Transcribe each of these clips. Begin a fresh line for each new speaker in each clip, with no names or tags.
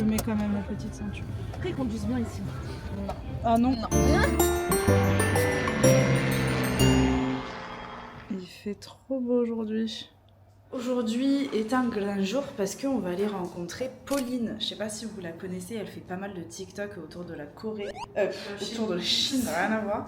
te mets quand même la petite ceinture.
Après, ils conduisent bien ici.
Non. Ah non. Il fait trop beau aujourd'hui. Aujourd'hui est un grand jour parce qu'on va aller rencontrer Pauline. Je sais pas si vous la connaissez, elle fait pas mal de TikTok autour de la Corée, autour de la Chine, rien à voir.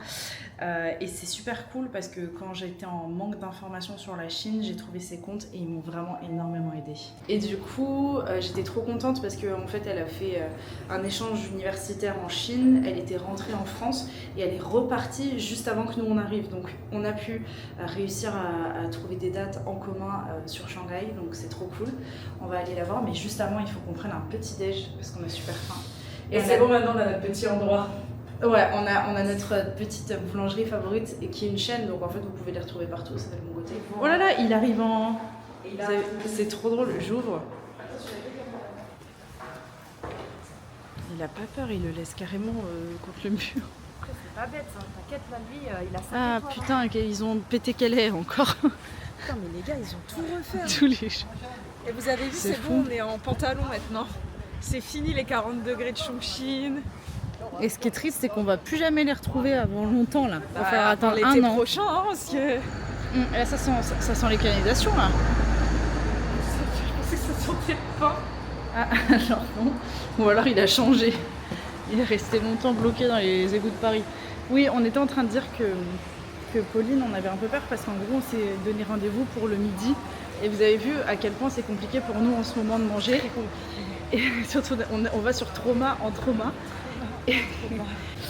Et c'est super cool parce que quand j'étais en manque d'informations sur la Chine, j'ai trouvé ses comptes et ils m'ont vraiment énormément aidé. Et du coup, j'étais trop contente parce qu'en fait, elle a fait un échange universitaire en Chine, elle était rentrée en France et elle est repartie juste avant que nous on arrive. Donc on a pu réussir à trouver des dates en commun sur Shanghai, donc c'est trop cool. On va aller la voir, mais juste avant, il faut qu'on prenne un petit déj parce qu'on a super faim.
Et c'est bon, maintenant on a notre petit endroit.
Ouais, on a notre petite boulangerie favorite et qui est une chaîne, donc en fait vous pouvez les retrouver partout, ça s'appelle Mon Côté. Oh là là, il arrive en... C'est trop drôle, j'ouvre. Il a pas peur, il le laisse carrément contre le mur.
C'est pas bête, hein. T'inquiète, là, lui, il a 5
Ah
étoiles.
putain, ils ont pété qu'elle est encore.
Putain, mais les gars, ils ont tout refait. Hein.
Tous les jours.
Et vous avez vu, c'est
fou.
bon, on est en pantalon maintenant. C'est fini les 40 degrés de Chongqing.
Et ce qui est triste, c'est qu'on va plus jamais les retrouver avant longtemps là. Il va falloir
Attends
attendre
l'été
un an.
prochain, hein, parce que...
Là, ça sent les canalisations là.
Je pensais que ça sentait le pain.
Ah, alors non. Ou alors il a changé. Il est resté longtemps bloqué dans les égouts de Paris. Oui, on était en train de dire que Pauline, on avait un peu peur parce qu'en gros, on s'est donné rendez-vous pour le midi. Et vous avez vu à quel point c'est compliqué pour nous en ce moment de manger. Et surtout, on va sur trauma en trauma. Et...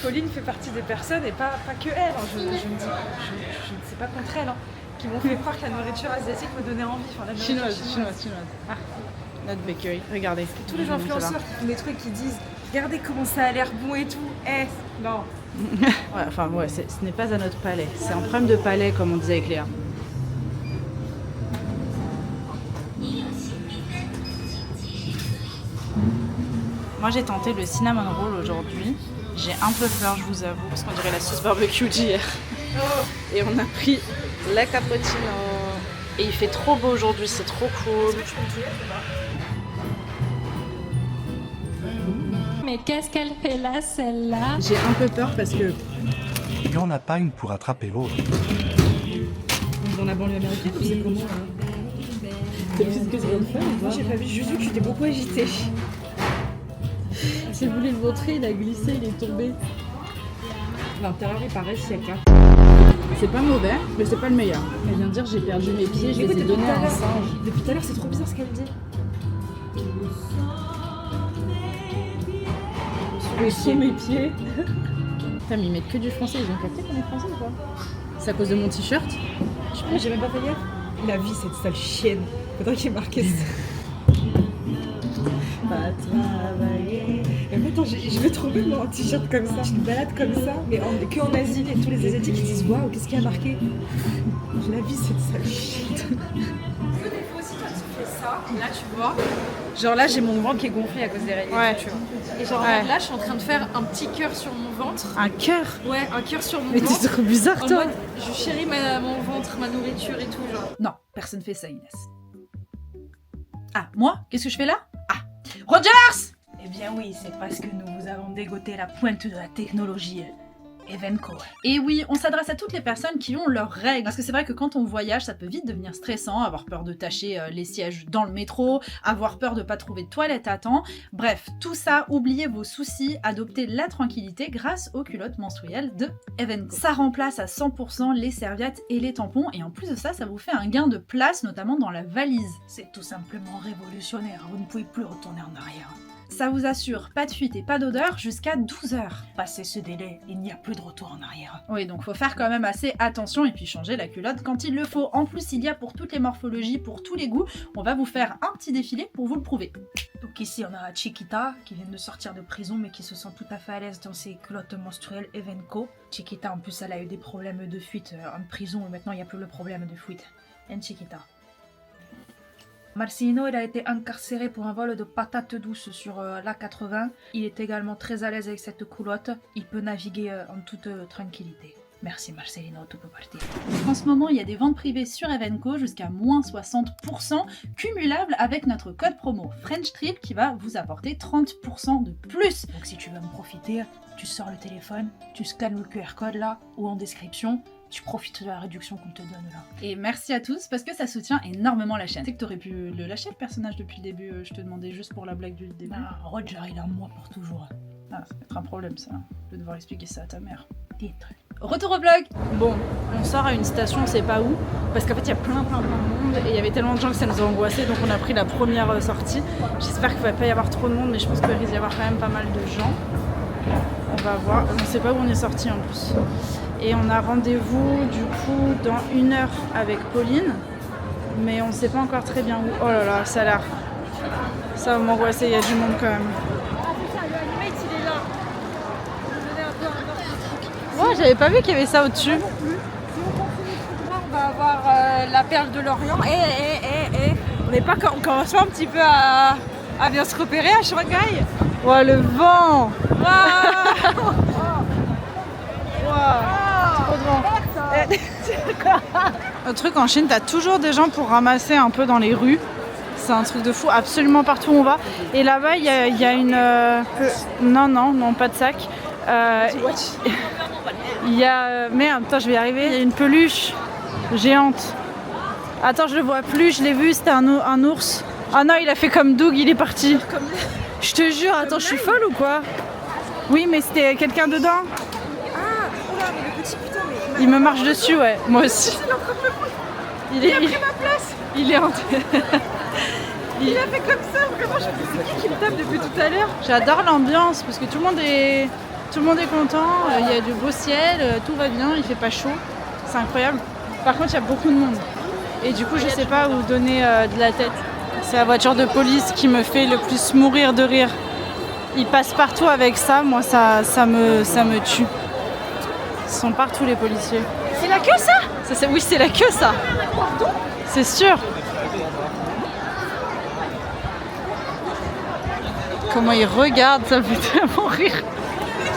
Pauline fait partie des personnes, et pas que elle, hein. Je ne sais pas contre elle, hein, qui m'ont fait croire que la nourriture asiatique me donnait envie. Enfin, la nourriture
Chinoise. Ah, notre bakery, regardez.
Tous les influenceurs qui font des trucs qui disent regardez comment ça a l'air bon et tout. Non.
Ouais, enfin, ouais, ce n'est pas à notre palais. C'est un problème de palais, comme on disait avec Léa. Moi, j'ai tenté le cinnamon roll aujourd'hui. J'ai un peu peur, je vous avoue, parce qu'on dirait la sauce barbecue d'hier. Et on a pris la cappuccino. Et il fait trop beau aujourd'hui, c'est trop cool.
Mais qu'est-ce qu'elle fait là, celle-là?
J'ai un peu peur parce que...
Il n'y en a pas une pour attraper l'autre.
Dans la banlieue américaine, c'est comment là?
C'est plus ce que je viens de faire.
Moi j'ai pas vu, j'ai vu que tu t'es beaucoup agitée.
J'ai voulu le montrer, il a glissé, il est tombé.
L'intérieur est pareil, sec.
C'est pas mauvais, mais c'est pas le meilleur. Elle vient de dire j'ai perdu mes pieds, je les ai donnés à un singe.
Depuis tout à l'heure, c'est trop bizarre ce qu'elle dit.
Sous mes pieds. Putain, mais ils mettent que du français, ils ont capté qu'on est français ou pas? C'est à cause de mon t-shirt?
Je sais pas, j'ai même pas fait gaffe. La vie, cette sale chienne. Faudrait qu'il y ait marqué ça.
Pas travailler.
Et moi, attends, je vais trouver moi un t-shirt comme ça. Je me balade comme ça, mais que en Asie. Et tous les Asiatiques ils disent waouh, qu'est-ce qu'il y a marqué? La vie, cette sale chienne. Des fois aussi, quand tu fais ça, là, tu vois. Genre là, j'ai mon ventre qui est gonflé à cause des règles.
Ouais.
Tu vois. Et genre là, je suis en train de faire un petit cœur sur mon ventre.
Un cœur?
Ouais, un cœur sur mon
Mais
ventre.
t'es trop bizarre
En
toi!
mode, je chéris mon ventre, ma nourriture et tout, genre.
Non, personne fait ça, Inès. Ah, moi? Qu'est-ce que je fais là? Ah, Rogers!
Eh bien oui, c'est parce que nous vous avons dégoté la pointe de la technologie Evenco.
Et oui, on s'adresse à toutes les personnes qui ont leurs règles. Parce que c'est vrai que quand on voyage, ça peut vite devenir stressant, avoir peur de tâcher les sièges dans le métro, avoir peur de pas trouver de toilette à temps. Bref, tout ça, oubliez vos soucis, adoptez la tranquillité grâce aux culottes menstruelles de Evenco. Ça remplace à 100% les serviettes et les tampons, et en plus de ça, ça vous fait un gain de place, notamment dans la valise.
C'est tout simplement révolutionnaire, vous ne pouvez plus retourner en arrière.
Ça vous assure pas de fuite et pas d'odeur jusqu'à 12 heures.
Passé ce délai, il n'y a plus de retour en arrière.
Oui, donc faut faire quand même assez attention et puis changer la culotte quand il le faut. En plus, il y a pour toutes les morphologies, pour tous les goûts. On va vous faire un petit défilé pour vous le prouver.
Donc ici, on a Chiquita, qui vient de sortir de prison, mais qui se sent tout à fait à l'aise dans ses culottes menstruelles Evenco. Chiquita, en plus, elle a eu des problèmes de fuite en prison, et maintenant, il n'y a plus le problème de fuite. En Chiquita. Marcelino, il a été incarcéré pour un vol de patates douces sur l'A80. Il est également très à l'aise avec cette culotte. Il peut naviguer en toute tranquillité. Merci Marcelino, tu peux partir. En ce moment, il y a des ventes privées sur Evenco jusqu'à moins 60% cumulables avec notre code promo French Trip qui va vous apporter 30% de plus. Donc si tu veux en profiter, tu sors le téléphone, tu scannes le QR code là ou en description. Tu profites de la réduction qu'on te donne là. Et merci à tous parce que ça soutient énormément la chaîne. Tu sais que t'aurais pu le lâcher le personnage depuis le début, je te demandais juste pour la blague du début. Ah, Roger, il a moi pour toujours. Ah, ça va être un problème ça. Je vais devoir expliquer ça à ta mère. Retour au vlog.
Bon, on sort à une station, on sait pas où, parce qu'en fait il y a plein de monde et il y avait tellement de gens que ça nous a angoissés, donc on a pris la première sortie. J'espère qu'il va pas y avoir trop de monde, mais je pense qu'il risque d'y avoir quand même pas mal de gens. On va voir, on sait pas où on est sorti en plus. Et on a rendez-vous du coup dans 1 heure avec Pauline, mais on sait pas encore très bien où. Oh là là, ça a l'air... Ça va m'angoisser, il y a du monde quand même. Ouais, j'avais pas vu qu'il y avait ça au-dessus.
Si on continue tout droit, on va avoir la perle de l'Orient. On n'est pas on commence pas un petit peu à bien se repérer à Shanghai.
Ouais, le vent. Le truc en Chine, t'as toujours des gens pour ramasser un peu dans les rues. C'est un truc de fou, absolument partout où on va. Et là-bas, il y a une... Non, pas de sac. Il y a... Merde, attends, je vais y arriver. Il y a une peluche géante. Attends, je le vois plus, je l'ai vu, c'était un ours. Ah non, il a fait comme Doug, il est parti. Je te jure, attends, je suis folle ou quoi? Oui, mais c'était quelqu'un dedans.
Ah, oh là, mais le petit putain, mais...
Il me marche dessus, ouais, moi aussi.
Il a pris ma place.
Il est en...
Il a fait comme ça, vraiment, je me dis c'est qui me tape depuis tout à l'heure?
J'adore l'ambiance parce que tout le monde est content, il y a du beau ciel, tout va bien, il fait pas chaud, c'est incroyable. Par contre, il y a beaucoup de monde et du coup, je sais pas où donner de la tête. C'est la voiture de police qui me fait le plus mourir de rire. Ils passent partout avec ça, moi ça me tue. Ils sont partout les policiers.
C'est la queue ça?
Oui, c'est la queue ça. C'est sûr. Comment ils regardent, ça me fait tellement rire.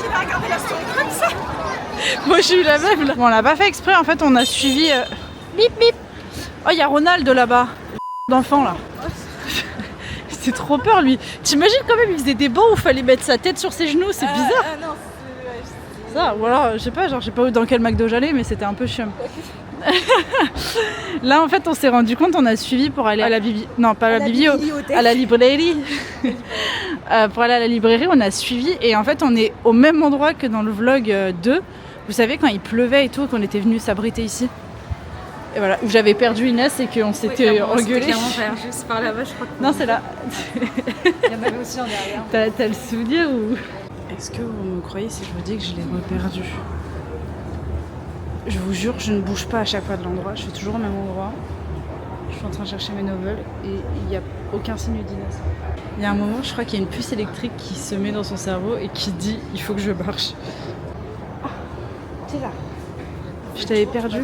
Il a regardé la story comme ça.
Moi j'ai eu la même là. Bon, on l'a pas fait exprès, en fait on a suivi... Bip bip. Oh, il y a Ronald là-bas. D'enfant là. C'est trop peur lui. T'imagines quand même, il faisait des bancs où il fallait mettre sa tête sur ses genoux, c'est bizarre.
Non,
Ça, ou alors, je sais pas dans quel McDo j'allais, mais c'était un peu chiant. Là en fait on s'est rendu compte, on a suivi pour aller à la bibliothèque. Non, pas à la bibliothèque, à la librairie. Pour aller à la librairie, on a suivi et en fait on est au même endroit que dans le vlog 2. Vous savez, quand il pleuvait et tout, qu'on était venu s'abriter ici. Et voilà, où j'avais perdu Inès et qu'on s'était engueulé.
Juste par là-bas, je crois que...
Non, c'est là.
Il y en avait aussi en derrière.
T'as le souvenir ou... Est-ce que vous me croyez si je vous dis que je l'ai reperdu? Je vous jure, je ne bouge pas à chaque fois de l'endroit, je suis toujours au même endroit. Je suis en train de chercher mes novels et il n'y a aucun signe d'Inès. Il y a un moment, je crois qu'il y a une puce électrique qui se met dans son cerveau et qui dit « il faut que je marche ». Ah, t'es là. Je t'avais perdu.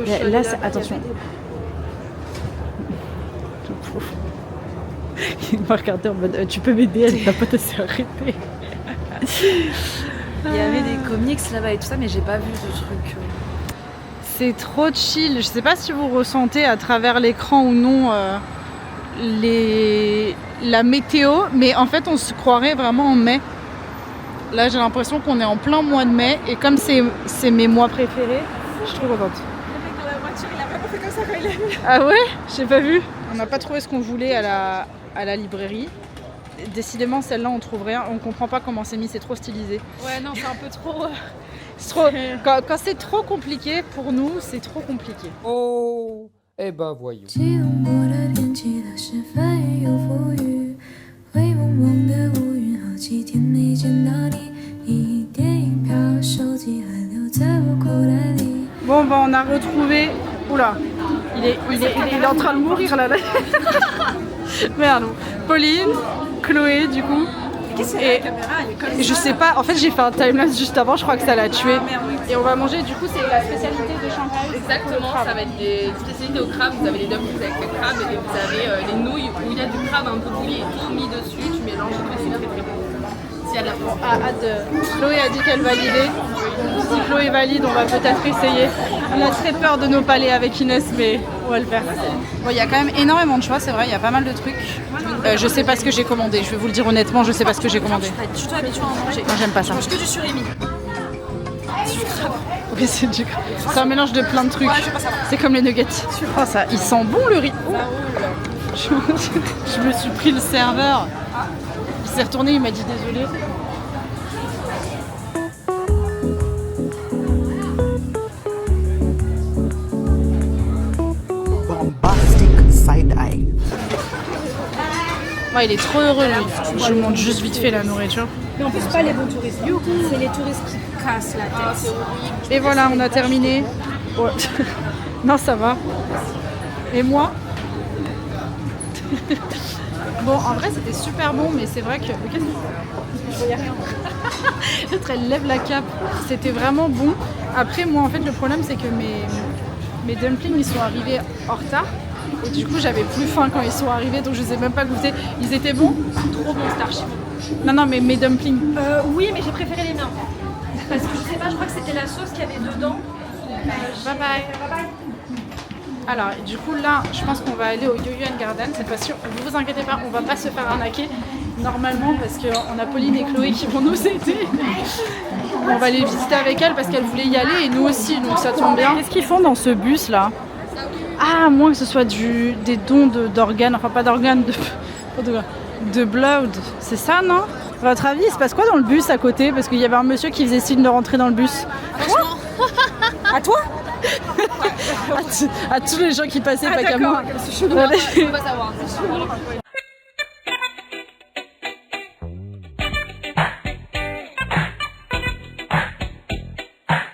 Là, attention. Le pauvre. Il m'a regardé en mode tu peux m'aider, elle n'a pas assez arrêté.
Il y avait des comics là-bas et tout ça, mais j'ai pas vu ce truc.
C'est trop chill. Je sais pas si vous ressentez à travers l'écran ou non la météo, mais en fait on se croirait vraiment en mai. Là j'ai l'impression qu'on est en plein mois de mai et comme c'est mes mois préférés, je suis trop contente.
Le mec dans la voiture, il a vraiment fait comme ça quand il a vu.
Ah ouais? J'ai pas vu. On n'a pas trouvé ce qu'on voulait à la librairie. Décidément, celle-là, on trouve rien. On comprend pas comment c'est mis, c'est trop stylisé.
Ouais, non, c'est un peu trop...
C'est trop... Quand c'est trop compliqué, pour nous, c'est trop compliqué.
Oh, eh ben voyons.
激动过的天气，它是翻又覆雨，灰蒙蒙的乌云，好几天没见到你。你电影票、手机还留在我口袋里。
Bon, bah, on a retrouvé... Oula, il est en train de mourir là. Merde. Pauline, Chloé, du coup.
Qu'est-ce que c'est la caméra? Elle est comme
Je
ça.
sais pas, en fait j'ai fait un timelapse juste avant, je crois que ça l'a tué. Et on va manger, du coup c'est la spécialité de Shanghai.
Exactement, ça va être des spécialités au crabe. Vous avez les dumplings avec le crabe et vous avez les nouilles où il y a du crabe un peu bouilli et tout mis dessus. Tu mélanges tout et c'est très très bon. S'il y a de la
Chloé a dit qu'elle validait. Si Chloé valide, on va peut-être essayer. On a très peur de nos palais avec Inès, mais on va le faire. Bon, il y a quand même énormément de choix, c'est vrai, il y a pas mal de trucs. Je sais pas ce que j'ai commandé, je vais vous le dire honnêtement, je sais pas ce que j'ai commandé.
Je suis habituée à en manger.
Moi j'aime pas ça.
Je mange que du surimi.
Oui, c'est du crabe. C'est un mélange de plein de trucs. C'est comme les nuggets. Oh, ça, il sent bon le riz. Oh. Je me suis pris le serveur. Il s'est retourné, il m'a dit désolé.
Bombastic side-eye.
Oh, il est trop heureux lui. Je lui montre juste vite fait la nourriture.
Mais en plus, pas les bons touristes. C'est les touristes qui cassent la tête.
Et voilà, on a terminé. Ouais. Non, ça va. Et moi? Bon, en vrai, c'était super bon, mais c'est vrai que... Qu'est-ce que je voyais rien. L'autre, elle lève la cape. C'était vraiment bon. Après, moi, en fait, le problème, c'est que mes dumplings, ils sont arrivés en retard. Et du coup, j'avais plus faim quand ils sont arrivés, donc je les ai même pas goûtés. Ils étaient bons?
Trop bon, c'est archi bon.
Non, mais mes dumplings.
Oui, mais j'ai préféré les miens. Parce que je sais pas, je crois que c'était la sauce qu'il y avait dedans.
Bye bye. Alors, du coup, là, je pense qu'on va aller au Yoyuan Garden. Cette fois-ci, ne vous inquiétez pas, on va pas se faire arnaquer normalement parce qu'on a Pauline et Chloé qui vont nous aider. On va les visiter avec elles parce qu'elles voulaient y aller et nous aussi, donc ça tombe bien. Qu'est-ce qu'ils font dans ce bus là? Ah, à moins que ce soit des dons d'organes, enfin pas d'organes, de blood. C'est ça, non? À votre avis, il se passe quoi dans le bus à côté? Parce qu'il y avait un monsieur qui faisait signe de rentrer dans le bus. À toi? À tous les gens qui passaient, pas qu'à moi.
Je peux pas savoir.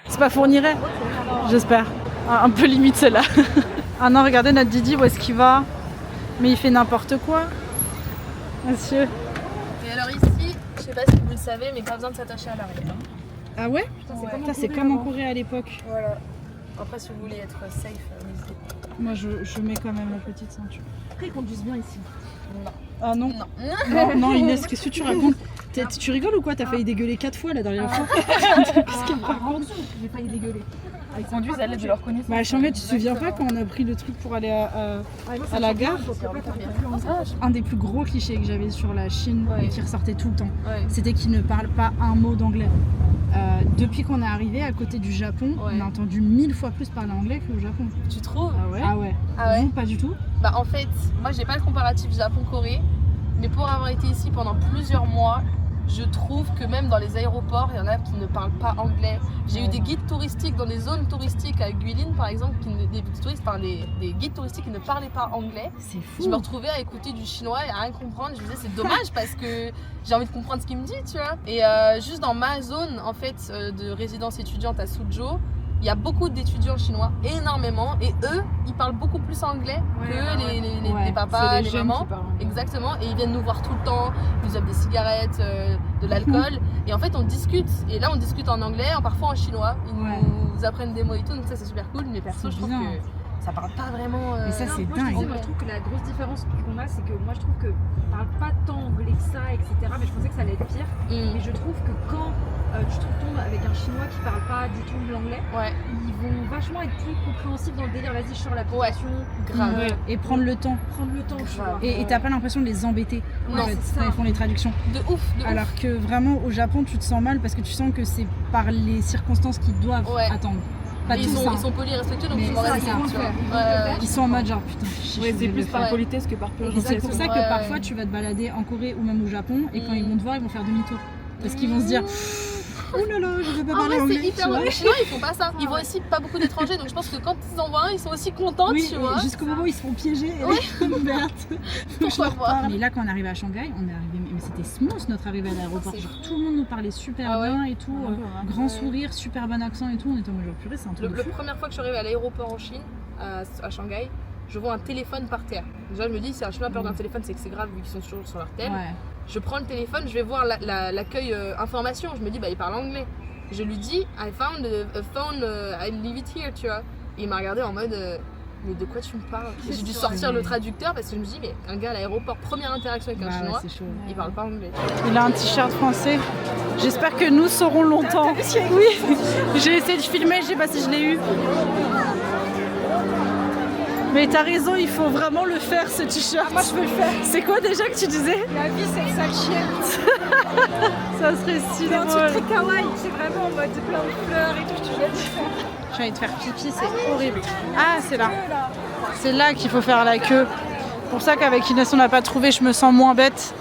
C'est pas Fourniret? J'espère. Un peu limite celle-là. Ah non, regardez notre Didi, où est-ce qu'il va? Mais il fait n'importe quoi. Monsieur.
Et alors ici, je sais pas si vous le savez, mais pas besoin de s'attacher à l'arrière.
Ah ouais?
Putain,
C'est comme en Corée à l'époque.
Voilà. Après, si vous voulez être safe, n'hésitez pas.
Moi, je mets quand même la petite ceinture.
Après, ils conduisent bien ici.
Non.
Ah non?
Non.
Non, Inès, qu'est-ce que tu racontes? Tu rigoles ou quoi? T'as failli dégueuler 4 fois la dernière fois. Qu'est-ce qu'elle raconte?
J'ai failli dégueuler.
Ils conduisent à l'aide de leur connaissance.
Bah, Chambé, tu te souviens pas quand on a pris le truc pour aller à la gare? Un des plus gros clichés que j'avais sur la Chine et qui ressortait tout le temps, c'était qu'ils ne parlent pas un mot d'anglais. Depuis qu'on est arrivé à côté du Japon, on a entendu 1000 fois plus parler anglais qu'au Japon.
Tu trouves?
Ah ouais?
Ah ouais.
Vous, pas du tout?
Bah en fait, moi j'ai pas le comparatif Japon-Corée, mais pour avoir été ici pendant plusieurs mois, je trouve que même dans les aéroports, il y en a qui ne parlent pas anglais. J'ai eu des guides touristiques dans des zones touristiques à Guilin par exemple, des guides touristiques qui ne parlaient pas anglais.
C'est fou.
Je me retrouvais à écouter du chinois et à rien comprendre. Je me disais c'est dommage parce que j'ai envie de comprendre ce qu'il me dit, tu vois. Et juste dans ma zone en fait de résidence étudiante à Suzhou, il y a beaucoup d'étudiants chinois, énormément, et eux, ils parlent beaucoup plus anglais que les papas, les mamans. Exactement, et ils viennent nous voir tout le temps, ils nous offrent des cigarettes, de l'alcool, et en fait on discute, et là on discute en anglais, parfois en chinois, ils nous apprennent des mots et tout, donc ça c'est super cool, mais perso je trouve que ça parle pas vraiment...
Mais ça c'est
moi,
dingue.
je trouve que la grosse différence qu'on a, c'est que moi je trouve que parle pas tant anglais que ça, etc. Mais je pensais que ça allait être pire. Mais je trouve que quand tu te retombes avec un chinois qui parle pas du tout l'anglais, ils vont vachement être plus compréhensifs dans le délire. Vas-y, je sors l'application.
Grave.
Et prendre le temps.
Tu vois.
Et t'as pas l'impression de les embêter
Non,
en fait,
c'est
quand ils font les traductions.
De ouf.
Alors que vraiment au Japon tu te sens mal parce que tu sens que c'est par les circonstances qu'ils doivent attendre. Pas
ils
tous,
sont polis et respectueux, donc
mais
ils vont rester, tu vois.
ils sont en mode genre putain.
C'est plus par politesse que par peur.
Et c'est pour ça que parfois tu vas te balader en Corée ou même au Japon et quand ils vont te voir ils vont faire demi-tour parce qu'ils vont se dire oh là là je veux pas parler anglais.
C'est hyper drôle. Les Chinois ils font pas ça. Ils voient aussi pas beaucoup d'étrangers, donc je pense que quand ils en voient un, ils sont aussi contents, tu vois.
Jusqu'au moment où ils se font piéger et merde.
Pourquoi pas.
Mais là quand on est arrivé à Shanghai, on est arrivé, mais c'était smooth notre arrivée à l'aéroport. Genre tout le monde nous parlait super bien et tout, grand sourire, super bon accent et tout. On était en mode genre purée, c'est un truc de fou.
La première fois que je suis arrivée à l'aéroport en Chine, à Shanghai, je vois un téléphone par terre. Déjà je me dis si un Chinois perd un téléphone c'est que c'est grave vu qu'ils sont toujours sur leur tel. Je prends le téléphone, je vais voir l'accueil information, je me dis bah il parle anglais. Je lui dis I found a phone, I leave it here, tu vois. Et il m'a regardé en mode mais de quoi tu me parles? J'ai dû sortir le traducteur parce que je me dis, mais un gars à l'aéroport, première interaction avec un chinois, il parle pas anglais.
Il a un t-shirt français. J'espère que nous saurons longtemps. Oui, j'ai essayé de filmer, je sais pas si je l'ai eu. Mais t'as raison, il faut vraiment le faire ce t-shirt.
Moi je veux le faire.
C'est quoi déjà que tu disais?
La vie c'est une sale chienne.
Ça serait si
C'est un truc
drôle.
très kawaii. C'est vraiment en mode plein de fleurs et tout. Je te l'ai dit.
J'ai envie de faire pipi, c'est horrible. Ah, c'est là. C'est là qu'il faut faire la queue. C'est pour ça qu'avec Inès, on n'a pas trouvé, je me sens moins bête.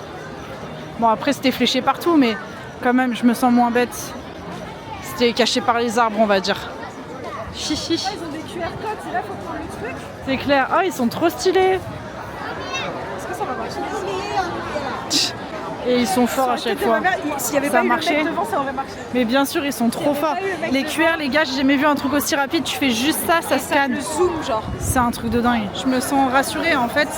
Bon, après, c'était fléché partout, mais quand même, je me sens moins bête. C'était caché par les arbres, on va dire. Chichi.
Ils ont des QR codes, c'est là qu'il faut prendre le truc.
C'est clair. Oh, ils sont trop stylés.
Est-ce que ça va marcher?
Et ils sont forts à chaque fois.
S'il n'y avait
Ça
pas eu
marchait.
le mec devant, ça aurait marché.
Mais bien sûr, ils sont trop forts. Les QR, les gars, j'ai jamais vu un truc aussi rapide. Tu fais juste ça, ça scanne.
Le zoom, genre.
C'est un truc de dingue. Je me sens rassurée en fait.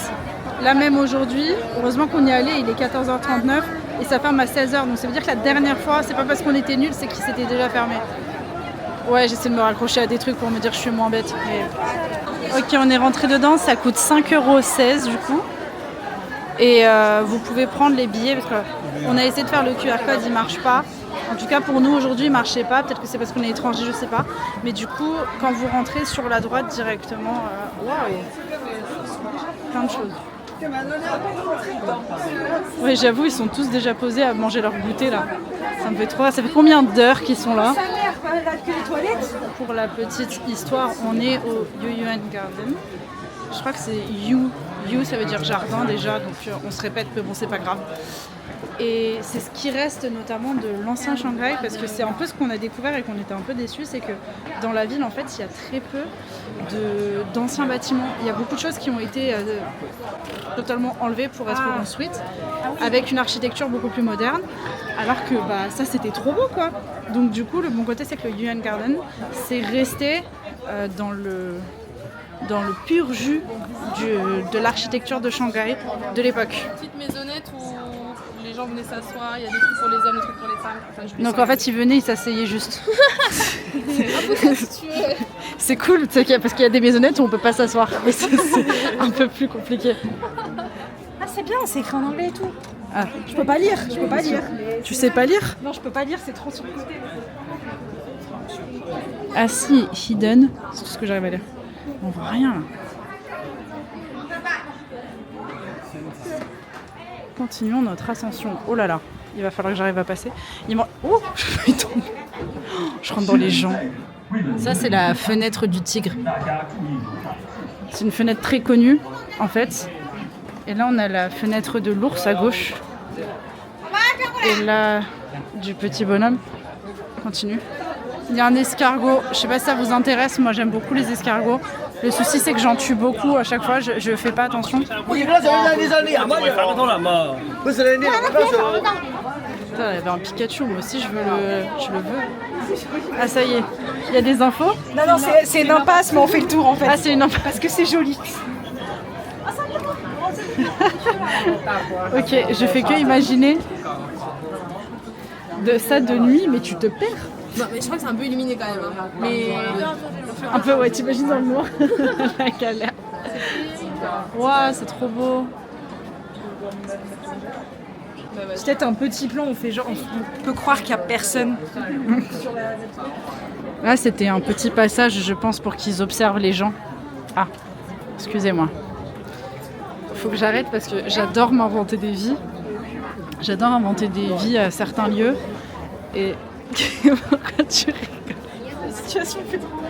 Là même aujourd'hui, heureusement qu'on y est allé, il est 14h39 et ça ferme à 16h. Donc ça veut dire que la dernière fois, c'est pas parce qu'on était nuls, c'est qu'il s'était déjà fermé. Ouais, j'essaie de me raccrocher à des trucs pour me dire que je suis moins bête. Mais... Ok, on est rentré dedans, ça coûte 5,16€ du coup. Et vous pouvez prendre les billets parce qu'on a essayé de faire le QR code, il marche pas. En tout cas pour nous aujourd'hui il marchait pas, peut-être que c'est parce qu'on est étranger, je sais pas. Mais du coup quand vous rentrez sur la droite directement, waouh, plein de choses. Oui j'avoue ils sont tous déjà posés à manger leur goûter là. Ça me fait trop. Ça fait combien d'heures qu'ils sont là?
Que les toilettes.
Pour la petite histoire, on est au Yuyuan Garden. Je crois que c'est Yu ça veut dire jardin déjà, donc on se répète, mais bon c'est pas grave. Et c'est ce qui reste notamment de l'ancien Shanghai, parce que c'est un peu ce qu'on a découvert et qu'on était un peu déçus, c'est que dans la ville en fait il y a très peu d'anciens bâtiments. Il y a beaucoup de choses qui ont été totalement enlevées pour être reconstruites, avec une architecture beaucoup plus moderne, alors que bah, ça c'était trop beau quoi. Donc du coup le bon côté c'est que le Yuyuan Garden c'est resté dans le pur jus de l'architecture de Shanghai de l'époque.
Petite maisonnette où les gens venaient s'asseoir, il y a des trucs pour les hommes, des trucs pour les femmes. Enfin,
Donc en fait ils venaient, ils s'asseyaient juste. C'est cool, tu sais, parce qu'il y a des maisonnettes où on peut pas s'asseoir. Mais c'est un peu plus compliqué.
Ah c'est bien, c'est écrit en anglais et tout.
Ah.
Je peux pas lire,
Tu sais pas lire?
Non je peux pas lire, c'est trop sur le côté.
Ah si, hidden, c'est tout ce que j'arrive à lire. On voit rien. Continuons notre ascension. Oh là là, il va falloir que j'arrive à passer. Oh, je vais tomber. Je rentre dans les gens. Ça, c'est la fenêtre du tigre. C'est une fenêtre très connue, en fait. Et là, on a la fenêtre de l'ours à gauche. Et là, du petit bonhomme. Continue. Il y a un escargot. Je sais pas si ça vous intéresse. Moi, j'aime beaucoup les escargots. Le souci, c'est que j'en tue beaucoup à chaque fois. Je fais pas attention. Putain, il y avait un Pikachu. Moi aussi, je le veux. Ah, ça y est. Il y a des infos?
Non, c'est une impasse, mais on fait le tour en fait.
Ah, c'est une impasse.
Parce que c'est joli.
Ok, je fais que imaginer de ça de nuit, mais tu te perds.
Non, mais je crois que c'est un peu illuminé quand même. Hein. Mais
Un peu, ouais, t'imagines dans le noir. La galère. Waouh, c'est trop beau.
C'est peut-être un petit plan, on fait genre, on peut croire qu'il y a personne.
Là, c'était un petit passage, je pense, pour qu'ils observent les gens. Ah, excusez-moi. Faut que j'arrête parce que j'adore m'inventer des vies. J'adore inventer des vies à certains lieux. Et pourquoi tu rigoles?
La situation fait trop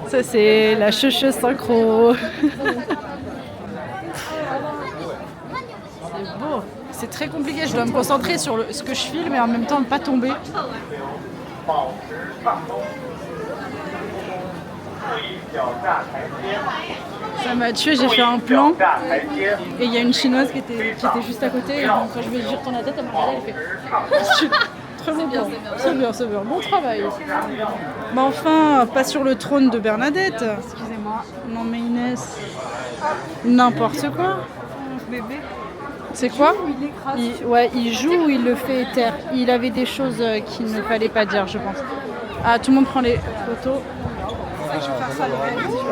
Ça, c'est la chouche synchro. C'est beau. C'est très compliqué. Je dois me concentrer sur ce que je filme et en même temps ne pas tomber. Ça m'a tué, j'ai fait un plan et il y a une chinoise qui était juste à côté et donc, quand je lui retourne la tête, elle m'a regardé, elle fait très bien, c'est bien, bon travail. Mais enfin, pas sur le trône de Bernadette. Excusez-moi. Non mais Inès, n'importe quoi.
bébé.
C'est quoi? Il joue ou il le fait taire. Il avait des choses qu'il ne fallait pas dire, je pense. Ah, tout le monde prend les photos.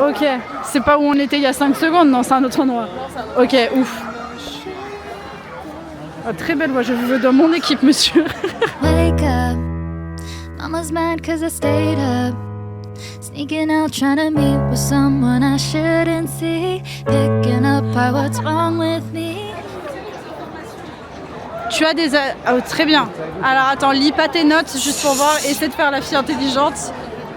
Ok, c'est pas où on était il y a 5 secondes, non, c'est un autre endroit. Ok, ouf. Ah, très belle voix, je veux dans mon équipe, monsieur.
Wake up, mama's mad cause I stayed up. Sneaking out trying to meet with someone I shouldn't see. Picking up by what's wrong with me.
Tu as des... Oh, très bien. Alors attends, lis pas tes notes juste pour voir, essaie de faire la fille intelligente.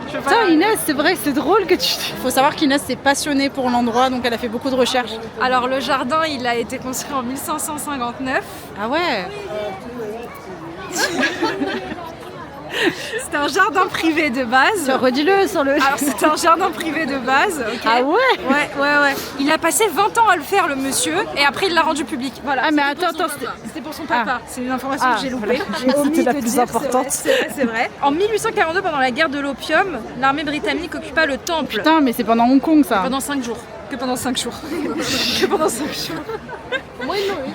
Putain Inès, c'est vrai que c'est drôle que tu... Faut savoir qu'Inès s'est passionnée pour l'endroit, donc elle a fait beaucoup de recherches.
Alors le jardin, il a été construit en 1559.
Ah ouais.
C'était un jardin privé de base.
Redis-le sur le...
Alors c'était un jardin privé de base. Okay.
Ah ouais.
Ouais. Il a passé 20 ans à le faire le monsieur et après il l'a rendu public. Voilà.
Ah mais attends,
c'était pour son papa. C'est une information que j'ai loupée.
C'était la plus importante.
C'est vrai. En 1842, pendant la guerre de l'opium, l'armée britannique occupa le temple.
Putain, mais c'est pendant Hong Kong ça.
Pendant 5 jours. Que pendant 5 jours. Que pendant 5 jours.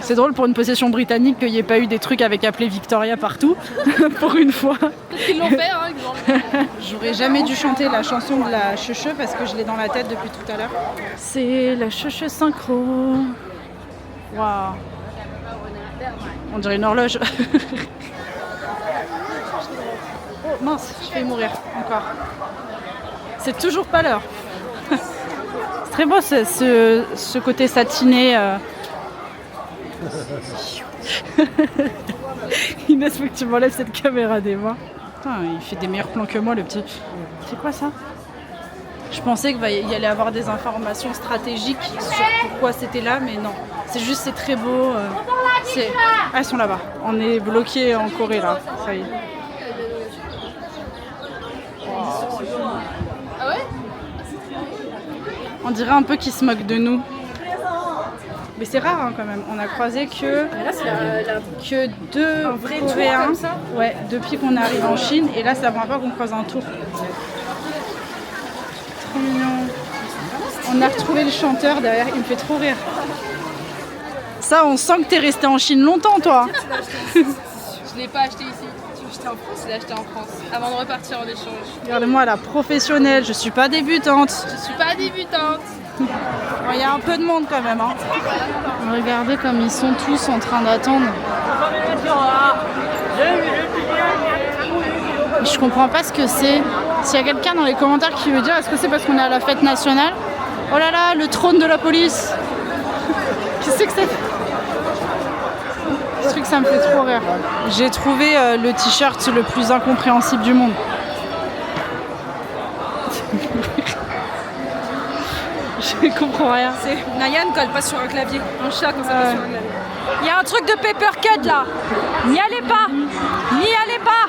C'est drôle pour une possession britannique qu'il n'y ait pas eu des trucs avec appelé Victoria partout, pour une fois.
Peut-être qu'ils l'ont fait, hein, exemple.
J'aurais jamais dû chanter la chanson de la Cheucheux parce que je l'ai dans la tête depuis tout à l'heure. C'est la Cheucheux synchro. Waouh. On dirait une horloge. Oh mince, je vais mourir encore. C'est toujours pas l'heure. C'est très beau ce côté satiné. Inès, faut que tu m'enlèves cette caméra des mains. Putain, il fait des meilleurs plans que moi, le petit. C'est quoi ça? Je pensais qu'il y allait avoir des informations stratégiques sur pourquoi c'était là, mais non. C'est juste, c'est très beau. Ah, ils sont là-bas. On est bloqués en Corée, là. Ça y est.
Ah ouais?
On dirait un peu qu'ils se moquent de nous. Mais c'est rare hein, quand même. On a croisé que deux Coréens ouais, depuis qu'on arrive en Chine. Et là, c'est la première fois qu'on croise un tour. Trop mignon. On a retrouvé le chanteur derrière. Il me fait trop rire. Ça, on sent que t'es resté en Chine longtemps, toi.
Je l'ai pas acheté ici. Je l'ai acheté en France avant de repartir en échange.
Regardez-moi, la professionnelle. Je suis pas débutante.
Je suis pas débutante.
Il y a un peu de monde quand même. Hein. Regardez comme ils sont tous en train d'attendre. Je comprends pas ce que c'est. S'il y a quelqu'un dans les commentaires qui veut dire est-ce que c'est parce qu'on est à la fête nationale? Oh là là, le trône de la police. Qu'est-ce que c'est? Ce truc, ça me fait trop rire. J'ai trouvé le t-shirt le plus incompréhensible du monde. Je comprends rien.
C'est Nayan quand elle passe sur un clavier. Un chat quand ça passe sur un clavier. Il y a un truc de paper cut là. N'y allez pas. N'y allez pas.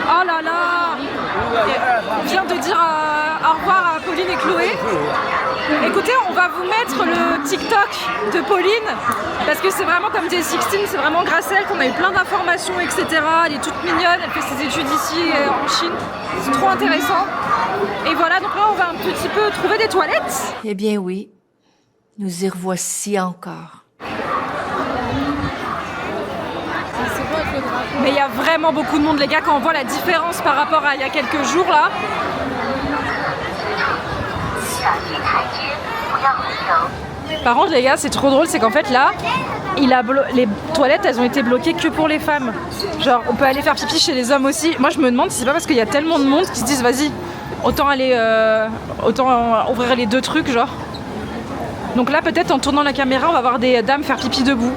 Oh là là. On vient de dire au revoir à Pauline et Chloé. Écoutez, on va vous mettre le TikTok de Pauline parce que c'est vraiment comme dit 16, c'est vraiment grâce à elle qu'on a eu plein d'informations, etc. Elle est toute mignonne, elle fait ses études ici en Chine. C'est trop intéressant. Et voilà, donc là on va un petit peu trouver des toilettes.
Eh bien oui, nous y revoici encore.
Mais il y a vraiment beaucoup de monde les gars, quand on voit la différence par rapport à il y a quelques jours là. Par contre les gars, c'est trop drôle, c'est qu'en fait là, les toilettes elles ont été bloquées que pour les femmes. Genre on peut aller faire pipi chez les hommes aussi. Moi je me demande si c'est pas parce qu'il y a tellement de monde qui se disent vas-y, autant ouvrir les deux trucs genre. Donc là peut-être en tournant la caméra on va voir des dames faire pipi debout.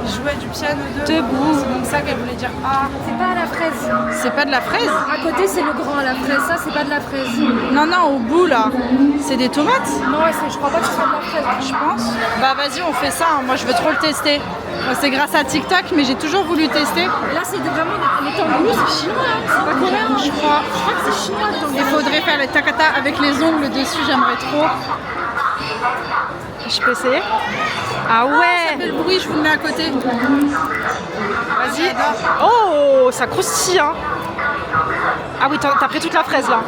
Jouait du piano debout. C'est donc ça qu'elle voulait dire. Ah,
c'est pas à la fraise.
C'est pas de la fraise?
À côté c'est le grand à la fraise, ça c'est pas de la fraise.
Non, non, au bout là. C'est des tomates?
Non, je crois pas que ce soit de la fraise.
Je pense. Bah vas-y, on fait ça. Hein. Moi je veux trop le tester. C'est grâce à TikTok, mais j'ai toujours voulu tester.
Là c'est vraiment les tangoulous, c'est chinois, hein. C'est pas coréen.
Je crois
que c'est chinois le tangoulou.
Il faudrait faire le takata avec les ongles dessus, j'aimerais trop. Je peux essayer? Ah ouais! Ça fait le bruit, je vous le mets à côté. Vas-y.
Oh, ça croustille, hein! Ah oui, t'as pris toute la fraise là.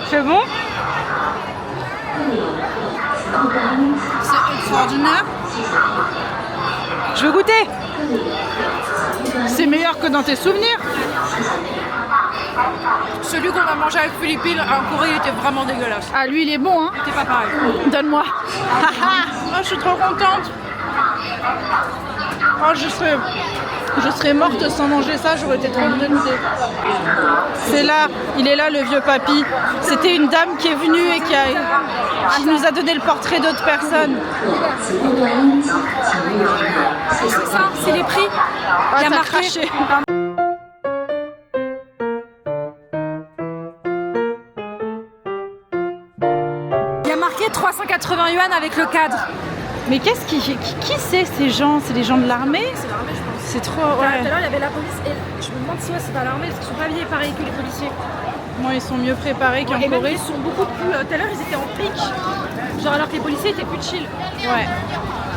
C'est bon?
C'est extraordinaire.
Je veux goûter!
c'est meilleur que dans tes souvenirs.
Celui qu'on a mangé avec Philippine en Corée, il était vraiment dégueulasse.
Ah, lui, il est bon, hein.
C'était pas pareil.
Donne-moi. Oh, je suis trop contente. Oh, je serais morte sans manger ça, j'aurais été trop dégoûtée. C'est là, il est là le vieux papy. C'était une dame qui est venue et qui nous a donné le portrait d'autres personnes.
C'est ça, c'est les prix.
Ah,
Il y a
t'as
marqué.
craché.
Il y a marqué 380 yuan avec le cadre.
Mais qu'est-ce qui c'est ces gens? C'est les gens de l'armée?
C'est l'armée, je pense.
C'est trop...
Tout à
Ouais.
l'heure, il y avait la police et je me demande si c'est pas l'armée parce qu'ils sont pas habillés pareil que les policiers.
Moi, ils sont mieux préparés qu'en
Et même,
Corée.
ils sont beaucoup plus. Tout à l'heure, ils étaient en pique. Genre, alors que les policiers étaient plus chill.
Ouais.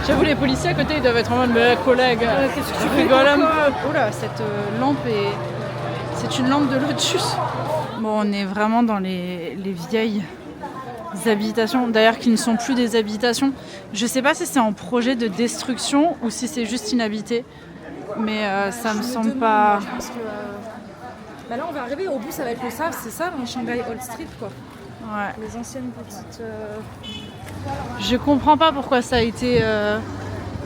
J'avoue, les policiers à côté, ils doivent être en mode, mais collègue,
qu'est-ce que tu
tu
fais,
rigoles un
quoi
peu. Oula, cette lampe est... C'est une lampe de lotus. Bon, on est vraiment dans les vieilles habitations, d'ailleurs qui ne sont plus des habitations. Je sais pas si c'est en projet de destruction ou si c'est juste inhabité, mais ça me semble pas...
Je pense que. Bah là, on va arriver au bout, ça va être le ça, c'est ça, en Shanghai Old Street, quoi.
Ouais.
Les anciennes petites.
Je comprends pas pourquoi ça a été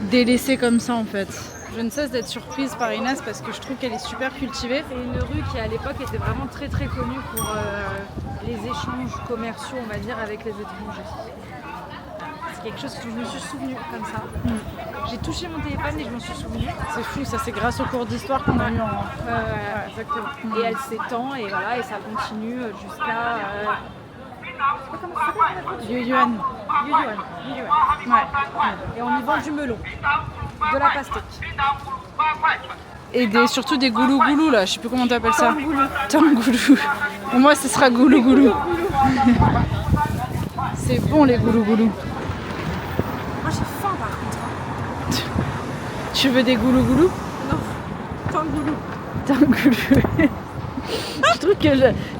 délaissé comme ça en fait. Je ne cesse d'être surprise par Inès parce que je trouve qu'elle est super cultivée.
C'est une rue qui, à l'époque, était vraiment très très connue pour les échanges commerciaux, on va dire, avec les étrangers. C'est quelque chose que je me suis souvenue comme ça. J'ai touché mon téléphone et je m'en suis souvenue.
C'est fou, ça c'est grâce au cours d'histoire qu'on a eu en...
Exactement. Et elle s'étend et voilà, et ça continue jusqu'à. Comment ça s'appelle?
Yuyuan.
Yuyuan.
Ouais.
Et on y vend du melon, de la pastèque.
Et surtout des goulou-goulou là, je sais plus comment t'appelles ça. Tangoulou. Pour moi ce sera goulou-goulou. C'est bon les goulou-goulou.
Moi j'ai faim par contre.
Tu veux des goulou-goulou?
Non, tangoulou.
Tangoulou.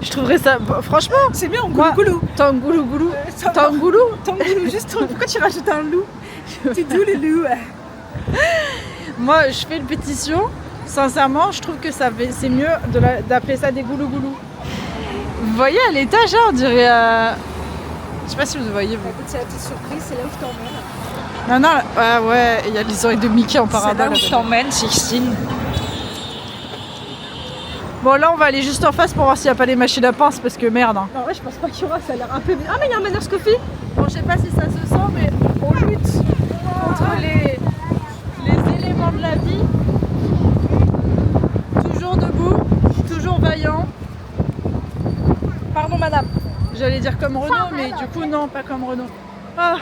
Je trouverais ça... Bon, franchement,
C'est bien,
moi,
goulou.
Tangoulou-goulou. Tangoulou.
Tangoulou, juste pourquoi tu rajoutes un loup? C'est d'où le loup?
Moi, je fais une pétition. Sincèrement, je trouve que c'est mieux d'appeler ça des goulou-goulou. Vous voyez à l'étage, on dirait... Je sais pas si vous voyez, vous.
Écoute, c'est la petite surprise, c'est là où je t'emmène.
Non, non, ah ouais, il y a les oreilles de Mickey en
C'est là
parabole.
où je t'emmène, Sixtine.
Bon, là, on va aller juste en face pour voir s'il n'y a pas les machines à pince, parce que merde. Hein.
En vrai, je pense pas qu'il y aura, ça a l'air un peu. Ah, mais il y a un Manners Coffee.
Bon, je sais pas si ça se sent, mais on lutte contre les éléments de la vie. Toujours debout, toujours vaillant. Pardon, madame. J'allais dire comme Renaud, mais du coup, non, pas comme Renaud. Ah,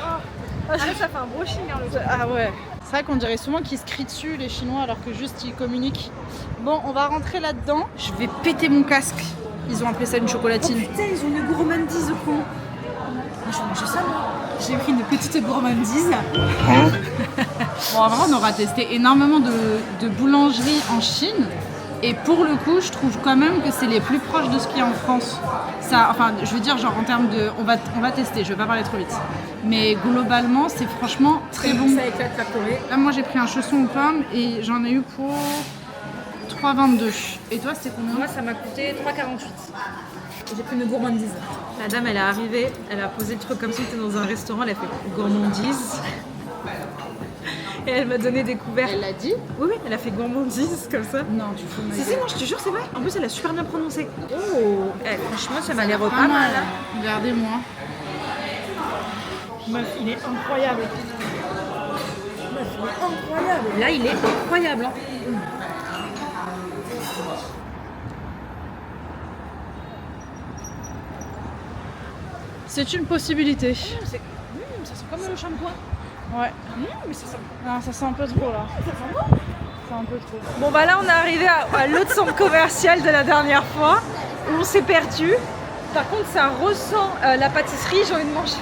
Ah, ça fait un brushing, hein, le
ah ouais. C'est vrai qu'on dirait souvent qu'ils se crient dessus, les Chinois, alors que juste ils communiquent. Bon, on va rentrer là-dedans. Je vais péter mon casque. Ils ont appelé ça une chocolatine.
Putain, ils ont une gourmandise, con. Moi, je vais manger ça, moi. J'ai pris une petite gourmandise.
Bon, en vrai, on aura testé énormément de boulangeries en Chine. Et pour le coup, je trouve quand même que c'est les plus proches de ce qu'il y a en France. Ça, enfin, je veux dire, genre en termes de... On va tester, je vais pas parler trop vite. Mais globalement, c'est franchement très bon.
Ça éclate la Corée.
Là, moi, j'ai pris un chausson aux pommes et j'en ai eu pour 3,22. Et toi, c'était combien?
Moi, ça m'a coûté 3,48. J'ai pris une gourmandise. La dame, elle est arrivée, elle a posé le truc comme si c'était dans un restaurant, elle a fait gourmandise. Et elle m'a donné des couverts.
Elle l'a dit?
Oui, oui, elle a fait gourmandise comme ça.
Non, tu fous de ma
Si,
gueule.
si, non, je te jure, c'est vrai. En plus, elle a super bien prononcé. Oh, franchement, ça m'a l'air pas mal. Là.
Regardez-moi.
Meuf, il est incroyable. Meuf, il est incroyable. Là, il est incroyable. Hein.
C'est une possibilité.
Ça sent comme le shampoing.
Ouais.
Mais ça sent...
Non, ça sent un peu trop là.
Ça sent bon.
C'est un peu trop.
Bon, bah là, on est arrivé à l'autre centre commercial de la dernière fois, où on s'est perdu. Par contre, ça ressent la pâtisserie, j'ai envie de manger.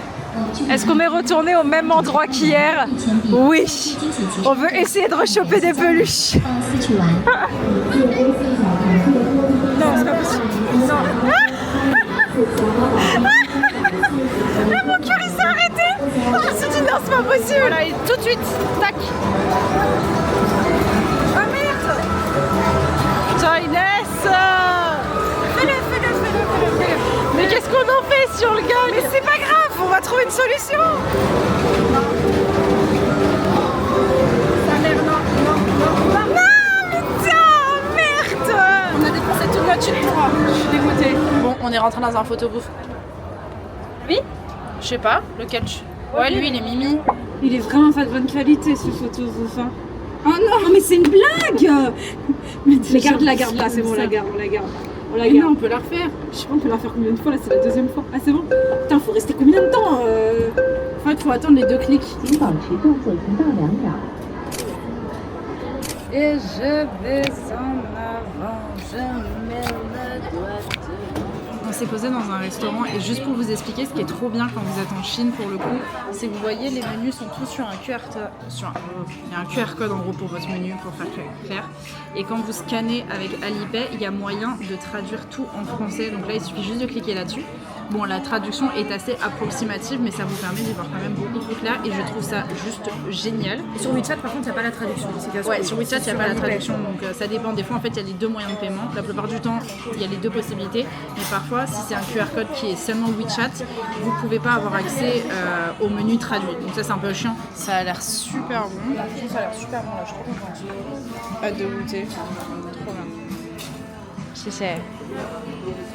Est-ce qu'on est retourné au même endroit qu'hier? Oui. On veut essayer de rechoper des peluches. Non, c'est pas possible. Non. Ah, mon cœur, il s'est arrêté. Je me suis dit, non, c'est pas possible.
Voilà, et tout de suite, tac.
Ah merde.
si on le gagne. Mais c'est pas grave, on va trouver une solution. Sa mère, non. Putain, merde. On a dépensé toute notre thune pour. Je suis dégoûtée. Bon, on est rentré dans un photobooth. Oui. Je sais pas, lequel Ouais, lui, il est Mimi.
Il est vraiment pas de bonne qualité ce photobooth. Hein. Oh non, mais c'est une blague. Mais garde-la, c'est bon, on la garde.
Mais non, on peut la refaire.
Je sais pas, on peut la refaire combien de fois là, c'est la deuxième fois. Ah c'est bon. Putain, faut rester combien de temps
En fait, faut attendre les 2 clics. Et je vais en avant, je mets le doigt de... On s'est posé dans un restaurant et juste pour vous expliquer ce qui est trop bien quand vous êtes en Chine pour le coup, c'est que vous voyez les menus sont tous sur un QR code. Il y a un QR code en gros pour votre menu pour faire clair. Et quand vous scannez avec Alipay, il y a moyen de traduire tout en français. Donc là, il suffit juste de cliquer là-dessus. Bon, la traduction est assez approximative, mais ça vous permet d'y voir quand même beaucoup plus clair et je trouve ça juste génial.
Sur WeChat, par contre, il n'y a pas la traduction.
Ouais, sur WeChat, il n'y a pas la traduction, donc ça dépend. Des fois, en fait, il y a les 2 moyens de paiement. La plupart du temps, il y a les 2 possibilités. Mais parfois, si c'est un QR code qui est seulement WeChat, vous ne pouvez pas avoir accès au menu traduit. Donc ça, c'est un peu chiant. Ça a l'air super bon. Ça a l'air super bon, là, je suis trop contente. Hâte de goûter. Trop bien. C'est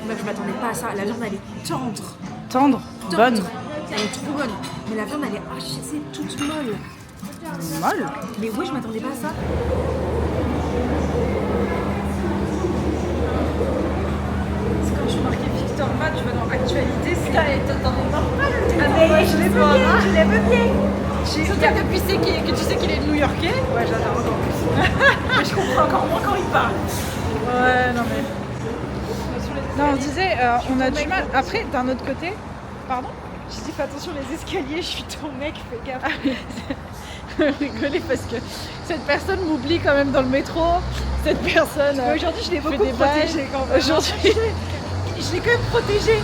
Bah, je m'attendais pas à ça. La viande, elle est tendre.
Tendre. Bonne.
Elle est trop bonne. Mais la viande, elle est hachissée, toute molle.
Molle.
Mais ouais, je m'attendais pas à ça. C'est quand je suis marquée Victor Matt, je vais dans Actualité. Putain, elle est dans normal. Ah mais je l'aime bien, je l'aime bien.
Surtout depuis que tu sais qu'il est New-Yorkais.
Ouais, j'adore encore plus. Mais je comprends encore moins quand il parle.
Ouais, non mais... Non, on disait, on a du mal. Après, d'un autre côté... Pardon ?
Je dis fais attention les escaliers, je suis ton mec, fais gaffe.
Je rigoler parce que cette personne m'oublie quand même dans le métro. Cette personne...
Aujourd'hui, je l'ai beaucoup
des
protégée quand même.
Aujourd'hui,
je l'ai quand même protégée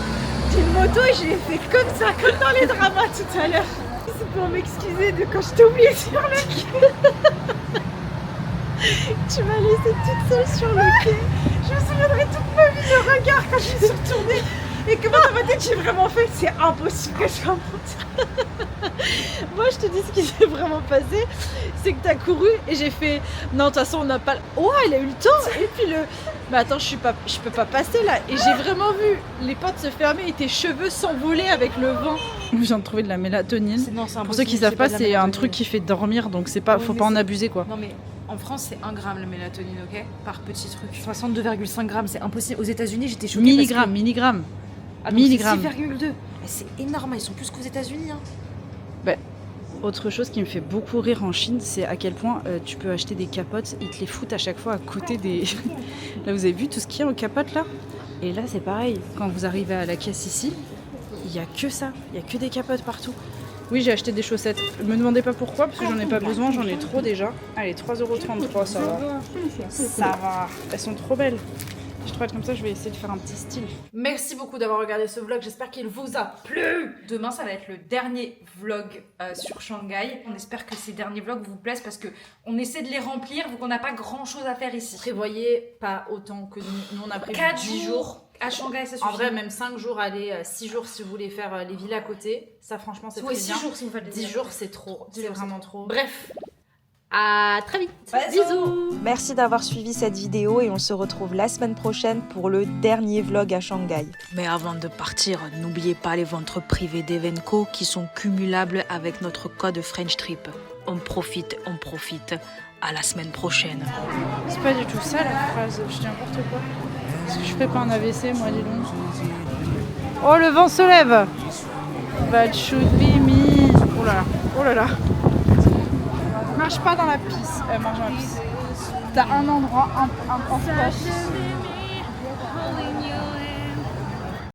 d'une moto et je l'ai fait comme ça, comme dans les dramas tout à l'heure. C'est pour m'excuser de quand je t'ai oublié sur le quai. Tu m'as laissée toute seule sur le quai. Je me souviendrai toute ma vie de regard quand je suis retournée. Et que moi dans ma tête j'ai vraiment fait, c'est impossible que je remonte.
moi je te dis ce qui s'est vraiment passé, c'est que t'as couru et j'ai fait non de toute façon on n'a pas... Oh elle a eu le temps. Et puis mais attends je peux pas passer là. Et j'ai vraiment vu les portes se fermer et tes cheveux s'envoler avec le vent. Je viens de trouver de la mélatonine. Pour ceux qui savent pas, c'est un truc qui fait dormir donc c'est pas, faut pas en abuser quoi.
Non mais en France c'est 1 gramme la mélatonine, ok, par petit truc. 62,5 grammes, c'est impossible. Aux États-Unis j'étais choquée.
Milligrammes.
Ah, milligrammes. 6,2. C'est énorme, ils sont plus qu'aux États-Unis. Hein.
Bah, autre chose qui me fait beaucoup rire en Chine, c'est à quel point tu peux acheter des capotes, ils te les foutent à chaque fois à côté des. Là, vous avez vu tout ce qu'il y a aux capotes là ? Et là, c'est pareil. Quand vous arrivez à la caisse ici, il n'y a que ça. Il n'y a que des capotes partout. Oui, j'ai acheté des chaussettes. Me demandez pas pourquoi, parce que j'en ai pas besoin, j'en ai trop déjà. Allez, 3,33 €, ça va. Ça va. Elles sont trop belles. Je trouve comme ça, je vais essayer de faire un petit style. Merci beaucoup d'avoir regardé ce vlog, j'espère qu'il vous a plu. Demain, ça va être le dernier vlog sur Shanghai. On espère que ces derniers vlogs vous plaisent parce que on essaie de les remplir vu qu'on n'a pas grand chose à faire ici. Prévoyez pas autant que nous. Nous, on a prévu 10 jours. À Shanghai, ça suffit. En vrai, même 5 jours, allez, 6 jours si vous voulez faire les villes à côté. Ça, franchement, c'est très bien.
6 jours si vous faites
10 jours, c'est trop. C'est vraiment trop.
Bref, à très vite. Bisous.
Merci d'avoir suivi cette vidéo et on se retrouve la semaine prochaine pour le dernier vlog à Shanghai.
Mais avant de partir, n'oubliez pas les ventes privées d'Evenco qui sont cumulables avec notre code French Trip. On profite. À la semaine prochaine.
C'est pas du tout ça la phrase, je dis n'importe quoi. Est-ce que je ferais pas un AVC, moi, dis donc. Oh, le vent se lève. But should be me. Oh là là. Marche pas dans la piste. Marche dans la piste. T'as un endroit, un spot.